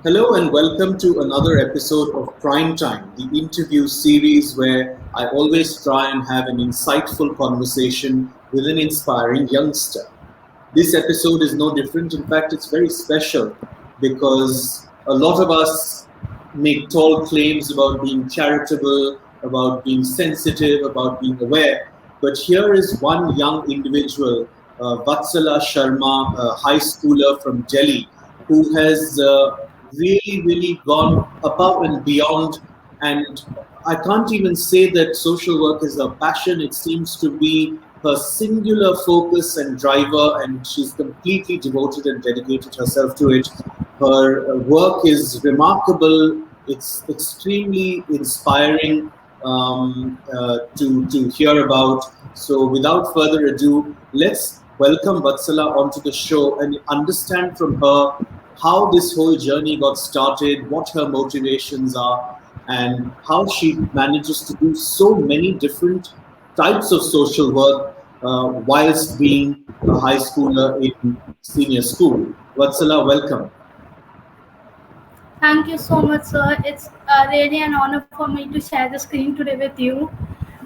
Hello and welcome to another episode of Prime Time, the interview series where I always try and have an insightful conversation with an inspiring youngster. This episode is no different. In fact, it's very special because a lot of us make tall claims about being charitable, about being sensitive, about being aware. But here is one young individual, Vatsala Sharma, a high schooler from Delhi, who has really gone above and beyond. And I can't even say that social work is her passion. It seems to be her singular focus and driver, and she's completely devoted and dedicated herself to it. Her work is remarkable. It's extremely inspiring to hear about. So, without further ado, let's welcome Vatsala onto the show and understand from her how this whole journey got started, what her motivations are, and how she manages to do so many different types of social work whilst being a high schooler in senior school. Vatsala, welcome. Thank you so much, sir. It's really an honor for me to share the screen today with you.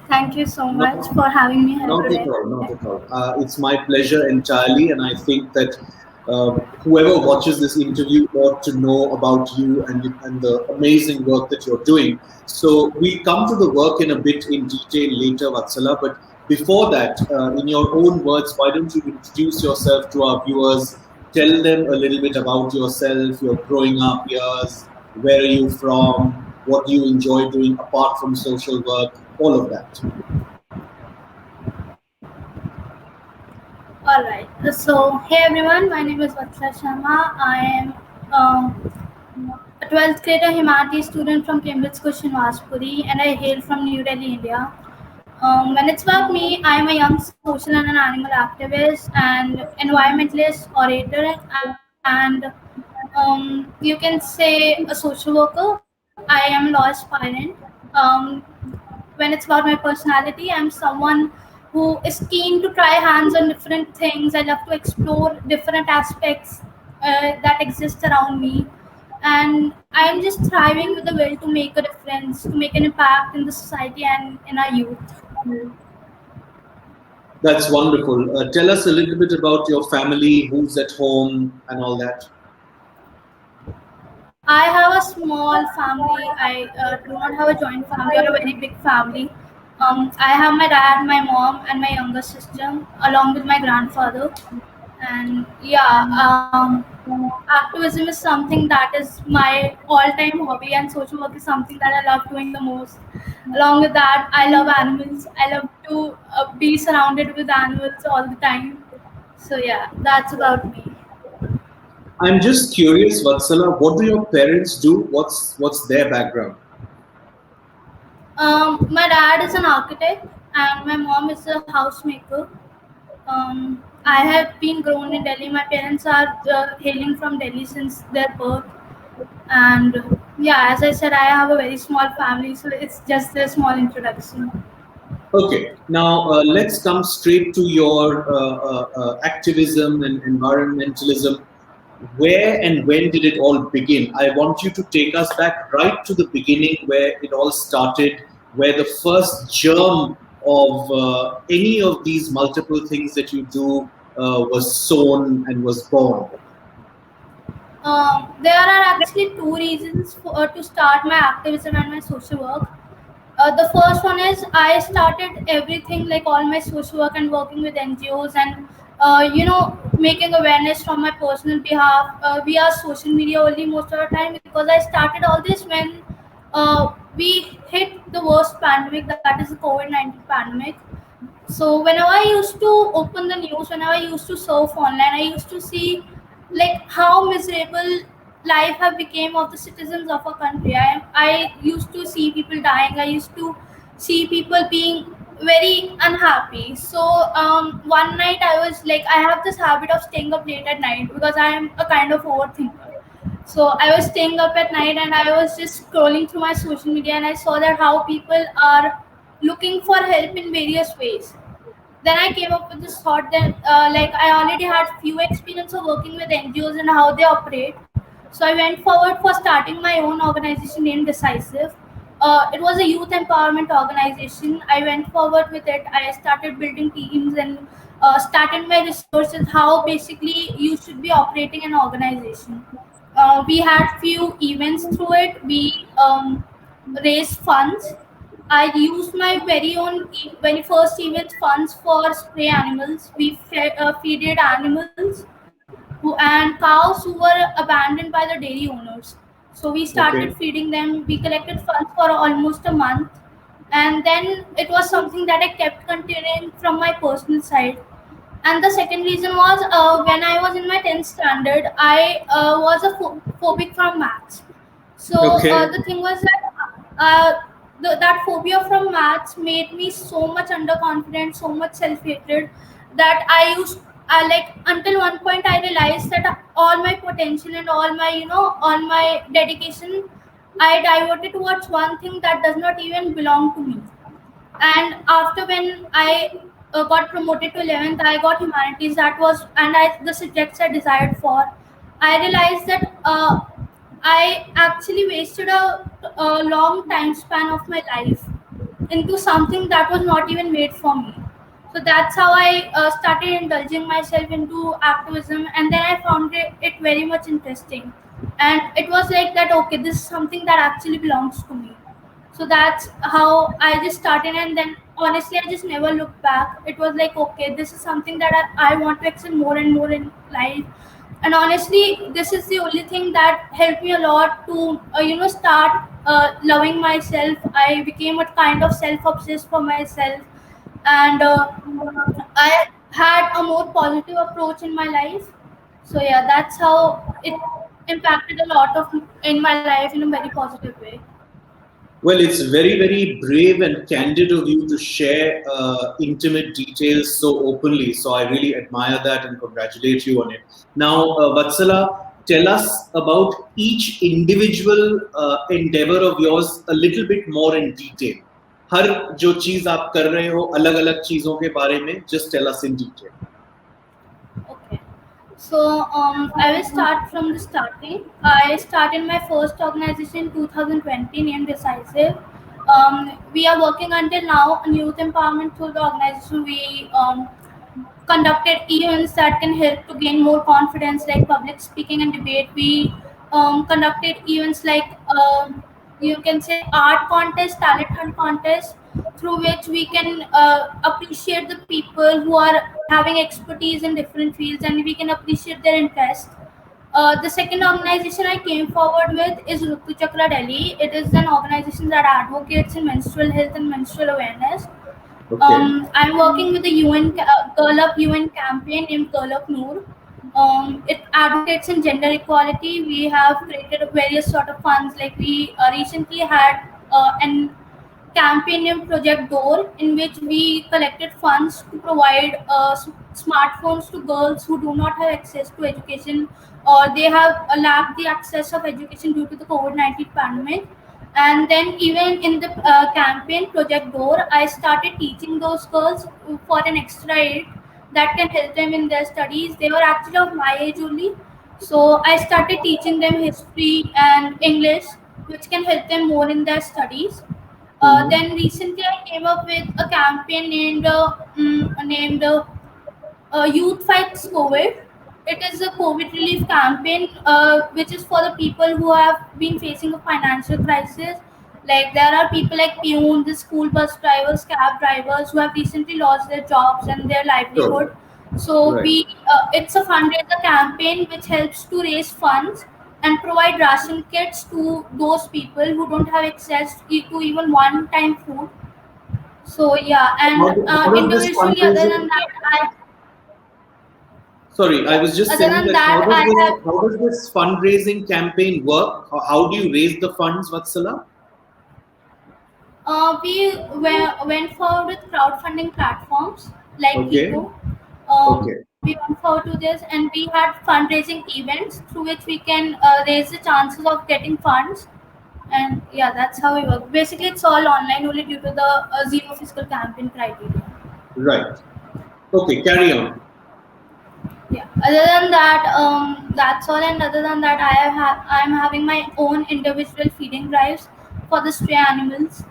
Thank you so much Not, for having me here not at today. all, not at all. It's my pleasure entirely, and I think that whoever watches this interview ought to know about you and the amazing work that you're doing. So we come to the work in a bit in detail later, Vatsala. But before that, in your own words, why don't you introduce yourself to our viewers? Tell them a little bit about yourself, your growing up years, where are you from, what do you enjoy doing apart from social work, all of that. All right. So, hey everyone, my name is Vatsala Sharma. I am a 12th grader humanities student from Cambridge Cushion Vaspuri, and I hail from New Delhi, India. When it's about me, I am a young social and an animal activist and environmentalist, orator, and you can say a social worker. I am a law aspirant. Um, when it's about my personality, I'm someone who is keen to try hands on different things. I love to explore different aspects that exist around me, and I am just thriving with the will to make a difference, to make an impact in the society and in our youth. That's wonderful. Tell us a little bit about your family, who's at home, and all that. I have a small family. I do not have a joint family or a very big family. I have my dad, my mom, and my younger sister, along with my grandfather. And yeah, activism is something that is my all-time hobby, and social work is something that I love doing the most. Along with that, I love animals. I love to be surrounded with animals all the time. So yeah, that's about me. I'm just curious, Vatsala, what do your parents do? What's their background? My dad is an architect, and my mom is a housemaker. I have been grown in Delhi. My parents are hailing from Delhi since their birth, and yeah, as I said, I have a very small family, so it's just a small introduction. Okay, now let's come straight to your activism and environmentalism. Where and when did it all begin? I want you to take us back right to the beginning where it all started, where the first germ of any of these multiple things that you do was sown and was born. There are actually two reasons to start my activism and my social work. The first one is I started everything like all my social work and working with NGOs and making awareness from my personal behalf via social media only most of the time because I started all this when we hit the worst pandemic, that is the COVID-19 pandemic. So whenever I used to open the news, whenever I used to surf online, I used to see like how miserable life have become of the citizens of our country. I used to see people dying. I used to see people being very unhappy. So one night I was like, I have this habit of staying up late at night because I am a kind of overthinker. So I was staying up at night and I was just scrolling through my social media and I saw that how people are looking for help in various ways. Then I came up with this thought that like I already had few experience of working with NGOs and how they operate. So I went forward for starting my own organization named Decisive. It was a youth empowerment organization. I went forward with it. I started building teams and started my resources how basically you should be operating an organization. We had few events through it. We raised funds. I used my very own very first event funds for spray animals. We feeded animals and cows who were abandoned by the dairy owners. So we started Okay. feeding them. We collected funds for almost a month, and then it was something that I kept continuing from my personal side. And the second reason was when I was in my 10th standard, I was a phobic from maths. So Okay. the thing was that that phobia from maths made me so much underconfident, so much self-hatred that I used. I like until one point I realized that all my potential and all my all my dedication I diverted towards one thing that does not even belong to me. And after when I got promoted to 11th, I got humanities. That was and I the subjects I desired for. I realized that I actually wasted a long time span of my life into something that was not even made for me. So that's how I started indulging myself into activism, and then I found it very much interesting. And it was like that. Okay, this is something that actually belongs to me. So that's how I just started, and then honestly, I just never looked back. It was like, okay, this is something that I want to excel more and more in life. And honestly, this is the only thing that helped me a lot to start loving myself. I became a kind of self-obsessed for myself, and I had a more positive approach in my life. So yeah, that's how it impacted a lot of in my life in a very positive way. Well, it's very, very brave and candid of you to share intimate details so openly. So I really admire that and congratulate you on it. Now, Vatsala, tell us about each individual endeavor of yours a little bit more in detail. हर जो चीज आप कर रहे हो अलग अलग चीजों के बारे में just tell us in detail. Okay. So I will start from the starting. I started my first organization in 2020 named Decisive. We are working until now on youth empowerment through the organization. We conducted events that can help to gain more confidence, like public speaking and debate. We conducted events like you can say art contest, talent hunt contest, through which we can appreciate the people who are having expertise in different fields, and we can appreciate their interest. The second organization I came forward with is Rutu Chakra Delhi. It is an organization that advocates in menstrual health and menstrual awareness. Okay. I'm working with the Girl Up UN campaign named Girl Up Noor. It advocates in gender equality. We have created various sort of funds. Like we recently had an campaign named Project Door, in which we collected funds to provide smartphones to girls who do not have access to education, or they have lacked the access of education due to the COVID-19 pandemic. And then even in the campaign Project Door, I started teaching those girls for an extra aid that can help them in their studies. They were actually of my age only. So I started teaching them history and English, which can help them more in their studies. Mhm. Then recently I came up with a campaign named Youth Fights COVID. It is a COVID relief campaign, which is for the people who have been facing a financial crisis. Like there are people like peons, the school bus drivers, cab drivers who have recently lost their jobs and their Sure. livelihood. So Right. it's a fundraiser campaign which helps to raise funds and provide ration kits to those people who don't have access to even one-time food. So yeah, and How does this individually, fundraising? Sorry, I was just other saying than that that, I have how does this fundraising campaign work? How do you raise the funds, Vatsala? went forward with crowdfunding platforms like Okay. Eco. Okay. We went forward to this, and we had fundraising events through which we can raise the chances of getting funds. And yeah, that's how we work. Basically, it's all online only due to the zero fiscal campaign criteria. Right. Okay. Carry on. Yeah. Other than that, that's all. And other than that, I'm having my own individual feeding drives for the stray animals.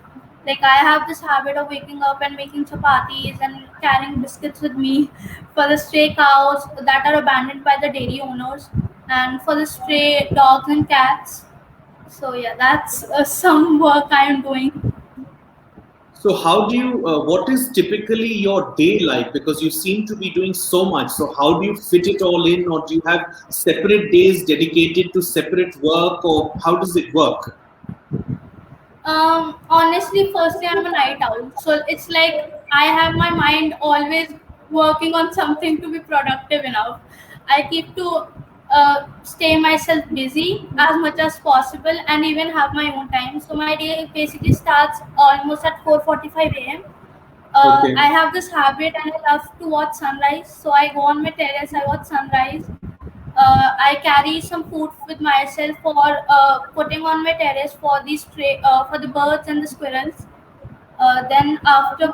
Like I have this habit of waking up and making chapatis and carrying biscuits with me for the stray cows that are abandoned by the dairy owners, and for the stray dogs and cats. So yeah, that's some work I am doing. So how do you, what is typically your day like? Because you seem to be doing so much. So how do you fit it all in, or do you have separate days dedicated to separate work, or how does it work? Honestly, firstly, I'm a night owl, so it's like I have my mind always working on something to be productive enough. I keep to stay myself busy as much as possible and even have my own time. So my day basically starts almost at 4:45 a.m. I Okay. have this habit and I love to watch sunrise. So I go on my terrace, I watch sunrise. I carry some food with myself for putting on my terrace for for the birds and the squirrels. Then after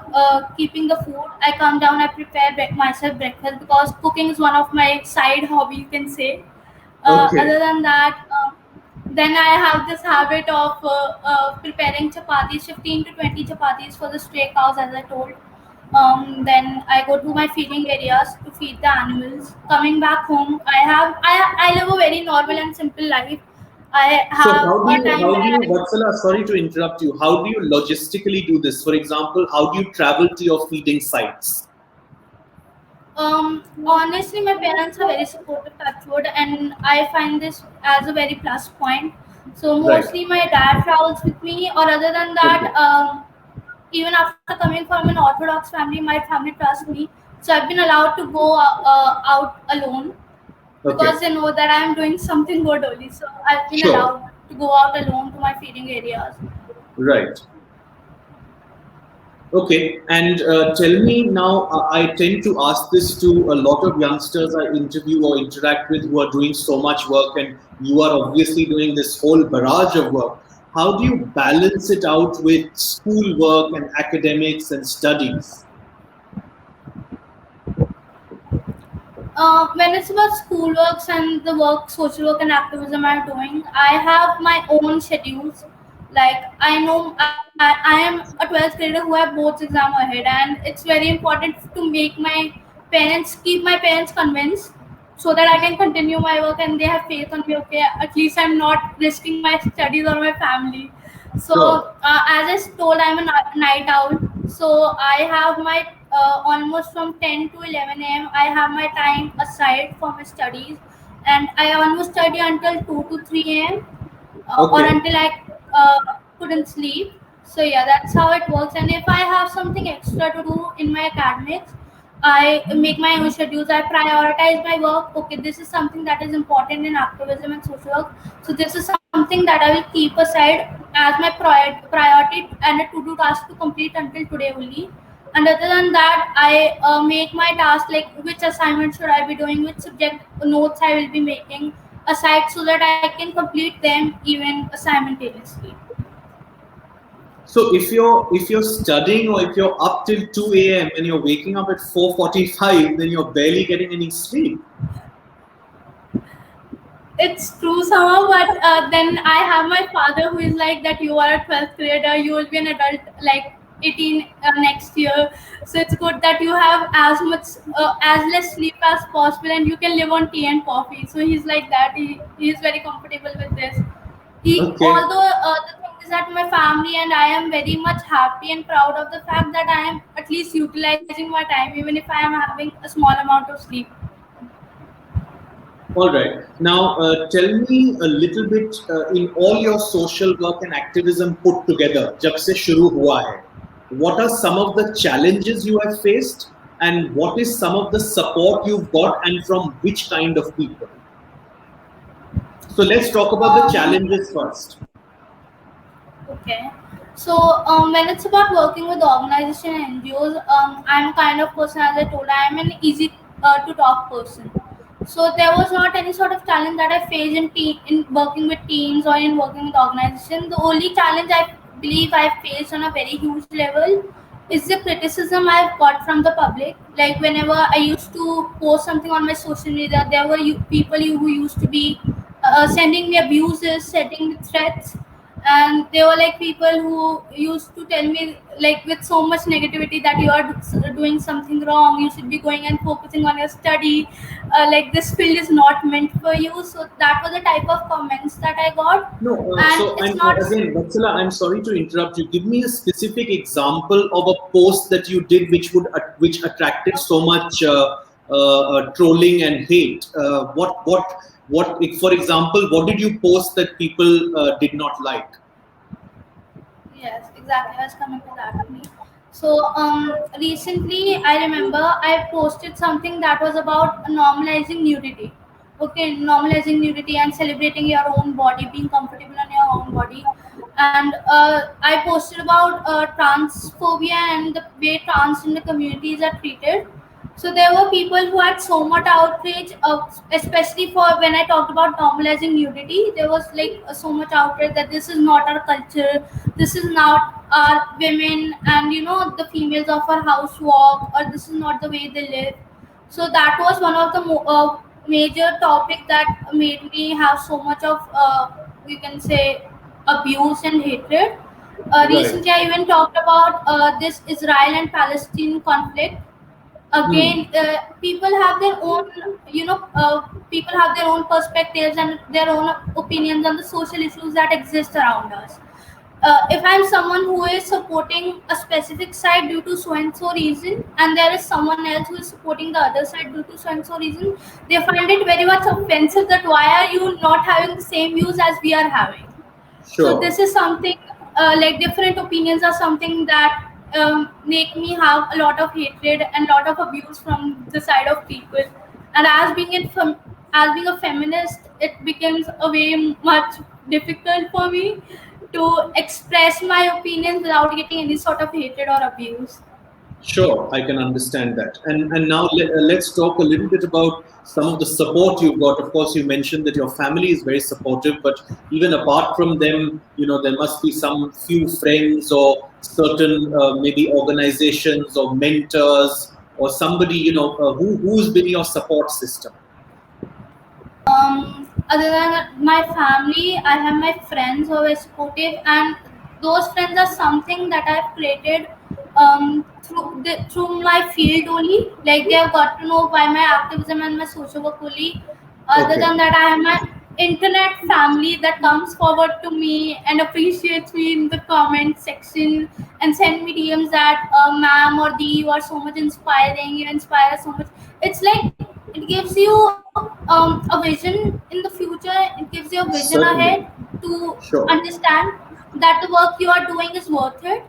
keeping the food, I come down. I prepare myself breakfast because cooking is one of my side hobby. You can say. Okay. Other than that, then I have this habit of preparing chapatis, 15 to 20 chapatis for the stray cows, as I told. Then I go to my feeding areas to feed the animals. Coming back home, I live a very normal and simple life. I So have a time how do where you, Vatsala, sorry to interrupt you. How do you logistically do this? For example, how do you travel to your feeding sites? honestly, my parents are very supportive, touchwood, and I find this as a very plus point. So Right. mostly my dad travels with me, or other than that, Okay. even after coming from an Orthodox family, my family trusts me. So I've been allowed to go out alone because Okay. they know that I'm doing something good only. So I've been Sure. allowed to go out alone to my feeding areas. Right. Okay, and tell me now, I tend to ask this to a lot of youngsters I interview or interact with who are doing so much work, and you are obviously doing this whole barrage of work. How do you balance it out with school work and academics and studies? When it's about school works and the work, social work and activism I'm doing, I have my own schedules. Like I know I am a 12th grader who have boards exam ahead, and it's very important to make my keep my parents convinced so that I can continue my work and they have faith on me. Okay, at least I'm not risking my studies or my family. So Sure. as I told, I'm a night owl. So I have my almost from 10 to 11 a.m. I have my time aside for my studies, and I almost study until 2 to 3 a.m. Or Okay. until I couldn't sleep. So yeah, that's how it works. And if I have something extra to do in my academics, I make my own schedules. I prioritize my work. Okay, this is something that is important in activism and social work. So this is something that I will keep aside as my priority and a to-do task to complete until today only. And other than that, I make my task like which assignment should I be doing, which subject notes I will be making aside so that I can complete them even simultaneously. So if you're studying or if you're up till 2 a.m. and you're waking up at 4:45, then you're barely getting any sleep. It's true somehow, but then I have my father who is like that you are a 12th grader, you will be an adult like 18 next year. So it's good that you have as less sleep as possible and you can live on tea and coffee. So he's like that. He is very comfortable with this. Okay. Although the thing is that my family and I am very much happy and proud of the fact that I am at least utilizing my time, even if I am having a small amount of sleep. All right. Now, tell me a little bit in all your social work and activism put together, जब से शुरू हुआ है, what are some of the challenges you have faced, and what is some of the support you've got, and from which kind of people? So let's talk about the Um, challenges first. Okay. So when it's about working with organization and NGOs, I'm kind of person, as I told, I'm an easy to talk person. So there was not any sort of challenge that I faced in working with teams or in working with organization. The only challenge I believe I faced on a very huge level is the criticism I've got from the public. Like whenever I used to post something on my social media, there were people who used to be sending me abuses, sending me threats, and they were like people who used to tell me like with so much negativity that you are doing something wrong. You should be going and focusing on your study. Like this field is not meant for you. So that was the type of comments that I got, No, and so it's I'm not. again, Vatsala, I'm sorry to interrupt you. Give me a specific example of a post that you did which attracted so much trolling and hate. For example, what did you post that people did not like? Yes, exactly. I was coming to that only. So, recently I remember I posted something that was about normalizing nudity. Okay, normalizing nudity and celebrating your own body, being comfortable on your own body. And I posted about transphobia and the way transgender communities are treated. So there were people who had so much outrage, especially for when I talked about normalizing nudity. There was like so much outrage that this is not our culture, this is not our women, and the females of our house walk, or this is not the way they live. So that was one of the major topic that made me have so much of we can say abuse and hatred. Right. Recently, I even talked about this Israel and Palestine conflict. Hmm. Again, people have their own, people have their own perspectives and their own opinions on the social issues that exist around us. If I'm someone who is supporting a specific side due to so and so reason, and there is someone else who is supporting the other side due to so and so reason, they find it very much offensive that why are you not having the same views as we are having. So Sure. this is something, like different opinions are something that make me have a lot of hatred and lot of abuse from the side of people. And as being a feminist, it becomes a way much difficult for me to express my opinions without getting any sort of hatred or abuse. Sure, I can understand that. And now let's talk a little bit about some of the support you've got. Of course, you mentioned that your family is very supportive, but even apart from them, there must be some few friends or certain maybe organizations or mentors or somebody who's been your support system. Other than my family, I have my friends who are supportive, and those friends are something that I've created through my field only. Like they have got to know by my activism and my social work only. Other Okay. than that, I have my internet family that comes forward to me and appreciates me in the comment section and send me DMs that ma'am or Dee, you are so much inspiring, you inspire us so much. It's like it gives you a vision in the future, it gives you a vision ahead Certainly. to Sure. understand that the work you are doing is worth it,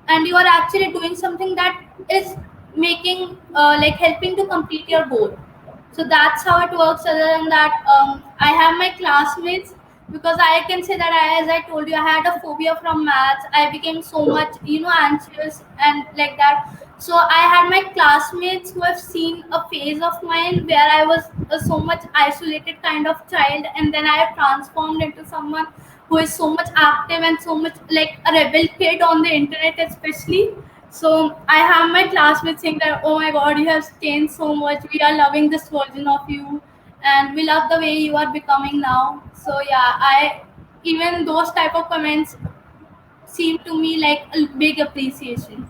and you are actually doing something that is making like helping to complete your goal. So that's how it works. Other than that, I have my classmates, because I can say that as I told you, I had a phobia from maths. I became so Sure. much anxious and like that. So I had my classmates who have seen a phase of mine where I was so much isolated kind of child, and then I have transformed into someone who is so much active and so much like a rebel kid on the internet, especially. So I have my classmates saying that, "Oh my God, you have changed so much. We are loving this version of you, and we love the way you are becoming now." So yeah, I even those type of comments seem to me like a big appreciation.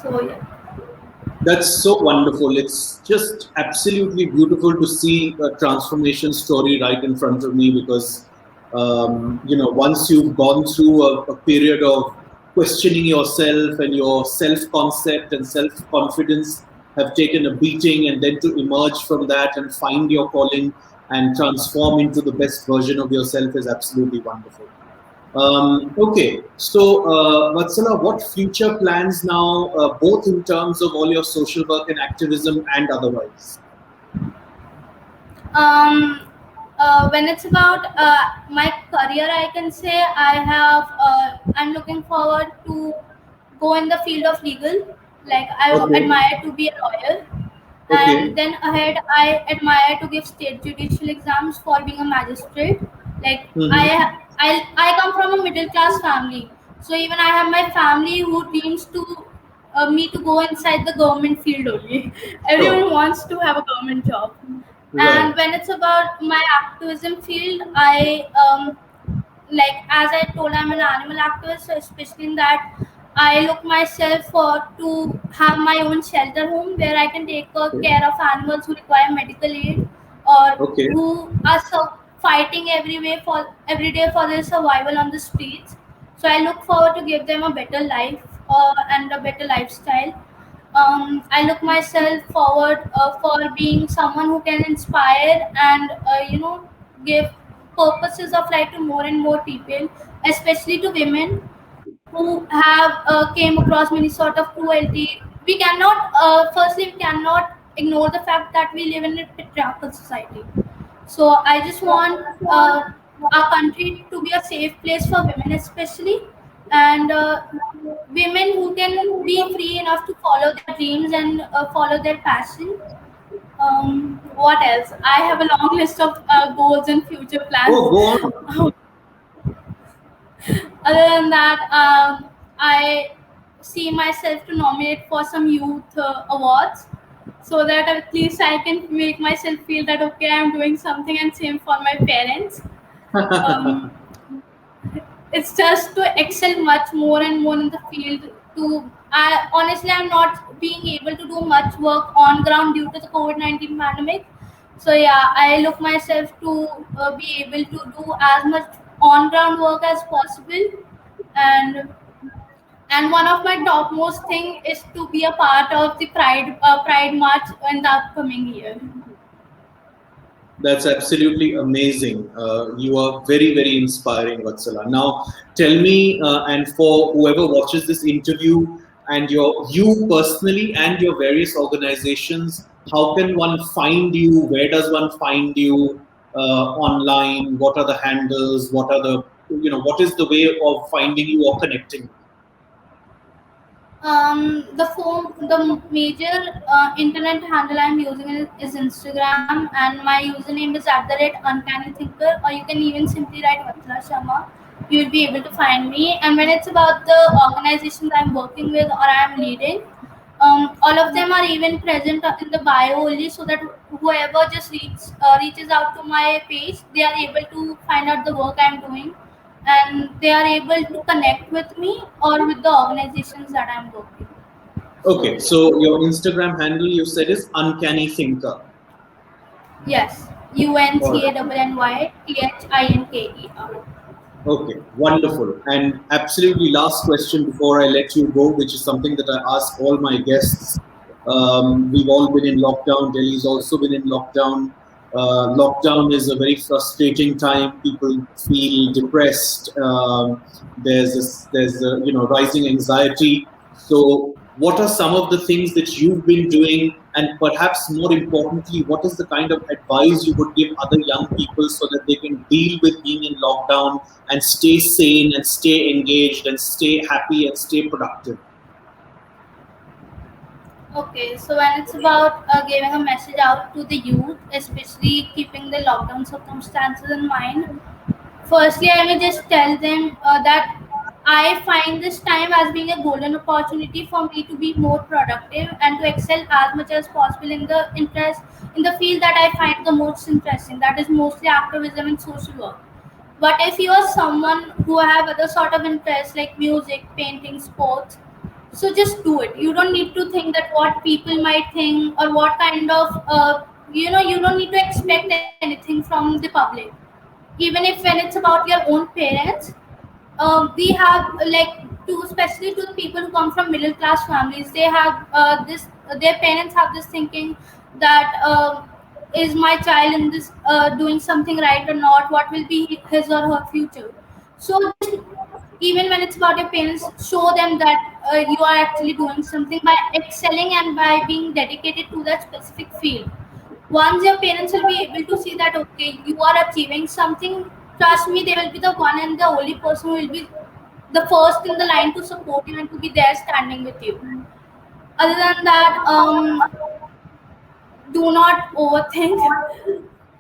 So yeah. That's so wonderful. It's just absolutely beautiful to see a transformation story right in front of me because, once you've gone through a period of questioning yourself and your self concept and self confidence have taken a beating, and then to emerge from that and find your calling and transform into the best version of yourself is absolutely wonderful. Okay, so Vatsala, what future plans now, both in terms of all your social work and activism and otherwise? Um, when it's about my career, I can say I'm looking forward to go in the field of legal. Like I Okay, admire to be a lawyer, and okay. then ahead I admire to give state judicial exams for being a magistrate. Like Mm-hmm. I come from a middle class family, so even I have my family who dreams to me to go inside the government field only. Sure. Everyone wants to have a government job. Right. And when it's about my activism field, like as I told, I'm an animal activist, so especially in that, I look myself for to have my own shelter home where I can take Okay. care of animals who require medical aid or Okay. who are fighting every day for their survival on the streets. So I look forward to give them a better life and a better lifestyle. I look myself forward for being someone who can inspire and give purposes of life to more and more people, especially to women who have came across many sort of cruelty. We cannot, firstly, we cannot ignore the fact that we live in a patriarchal society. So I just want our country to be a safe place for women, especially, and women who can be free enough to follow their dreams and follow their passion. What else? I have a long list of goals and future plans. Oh, go on. Other than that, I see myself to nominate for some youth awards so that at least I can make myself feel that okay, I'm doing something, and same for my parents. Um, it's just to excel much more and more in the field. To I honestly, I'm not being able to do much work on ground due to the COVID-19 pandemic. So yeah, I look myself to be able to do as much on ground work as possible, and one of my topmost thing is to be a part of the Pride March in the upcoming year. That's absolutely amazing. You are very, very inspiring, Vatsala. Now, tell me, and for whoever watches this interview, and you personally and your various organizations, how can one find you? Where does one find you online? What are the handles? What are the what is the way of finding you or connecting? The major internet handle I'm using is Instagram, and my username is @uncannythinker, or you can even simply write Vatsala Sharma. You will be able to find me. And when it's about the organizations I'm working with or I'm leading, all of them are even present in the bio only, so that whoever just reaches out to my page, they are able to find out the work I'm doing, and they are able to connect with me or with the organizations that I'm working. Okay, So yeah. so your Instagram handle you said is Uncanny Thinker. Yes, All right. UNCANNYTHINKER. Okay, wonderful. And absolutely last question before I let you go, which is something that I ask all my guests. We've all been in lockdown. Delhi's also been in lockdown. Lockdown is a very frustrating time. People feel depressed. There's rising anxiety. So, what are some of the things that you've been doing, and perhaps more importantly, what is the kind of advice you would give other young people so that they can deal with being in lockdown and stay sane and stay engaged and stay happy and stay productive? Okay, so when it's about giving a message out to the youth, especially keeping the lockdown circumstances in mind, firstly, I will just tell them that I find this time as being a golden opportunity for me to be more productive and to excel as much as possible in the field that I find the most interesting. That is mostly activism and social work. But if you are someone who have other sort of interests like music, painting, sports, so just do it. You don't need to think that what people might think or what kind of you don't need to expect anything from the public. Even if when it's about your own parents, we have like to especially to the people who come from middle class families, they have this their parents have this thinking that is my child in this doing something right or not, what will be his or her future. So just even when it's about your parents, show them that you are actually doing something by excelling and by being dedicated to that specific field. Once your parents will be able to see that okay, you are achieving something, trust me, they will be the one and the only person who will be the first in the line to support you and to be there standing with you. Other than that, do not overthink.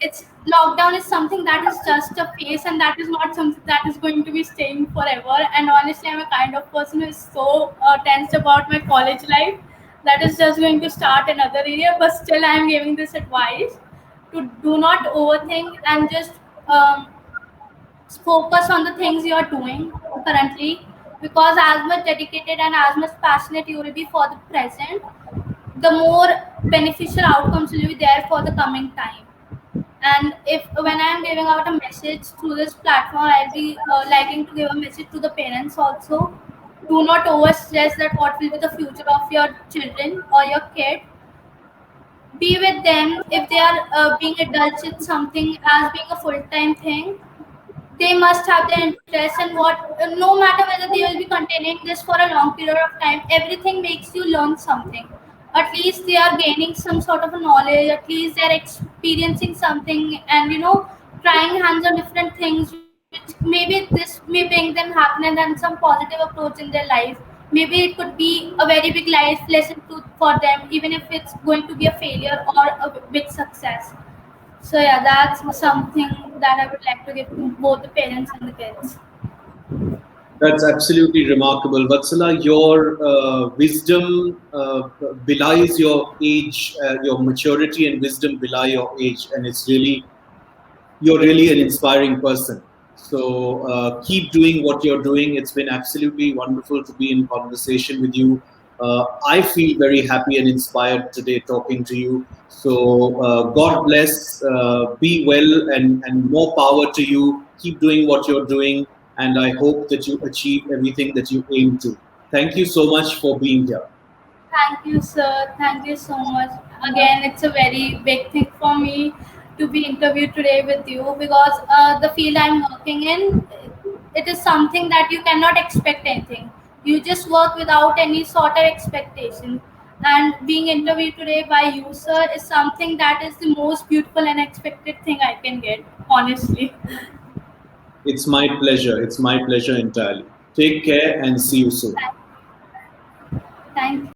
it's lockdown is something that is just a phase, and that is not something that is going to be staying forever. And honestly, I'm a kind of person who is so tense about my college life that is just going to start another year. But still, I'm giving this advice to do not overthink and just um, focus on the things you are doing currently, because as much dedicated and as much passionate you will be for the present, the more beneficial outcomes will be there for the coming time. And if when I'm giving out a message through this platform, I'll be liking to give a message to the parents also. Do not over stress that what will be the future of your children or your kid. Be with them. If they are being adults in something as being a full-time thing, they must have their interest. And what, no matter whether they will be containing this for a long period of time, everything makes you learn something. At least they are gaining some sort of a knowledge, at least they are experiencing something, and trying hands on different things, which maybe this may bring them happiness and some positive approach in their life. Maybe it could be a very big life lesson for them, even if it's going to be a failure or a big success. So yeah, that's something that I would like to give to both the parents and the kids. That's absolutely remarkable. Vatsala, your wisdom belies your age, your maturity and wisdom belie your age, and you're really an inspiring person. So keep doing what you're doing. It's been absolutely wonderful to be in conversation with you. I feel very happy and inspired today talking to you. So God bless, be well, and more power to you. Keep doing what you're doing, and I hope that you achieve everything that you aim to. Thank you so much for being here. Thank you, sir. Thank you so much. Again, it's a very big thing for me to be interviewed today with you, because the field I'm working in, it is something that you cannot expect anything. You just work without any sort of expectation. And being interviewed today by you, sir, is something that is the most beautiful and expected thing I can get, honestly. It's my pleasure. It's my pleasure entirely. Take care and see you soon. Thank you.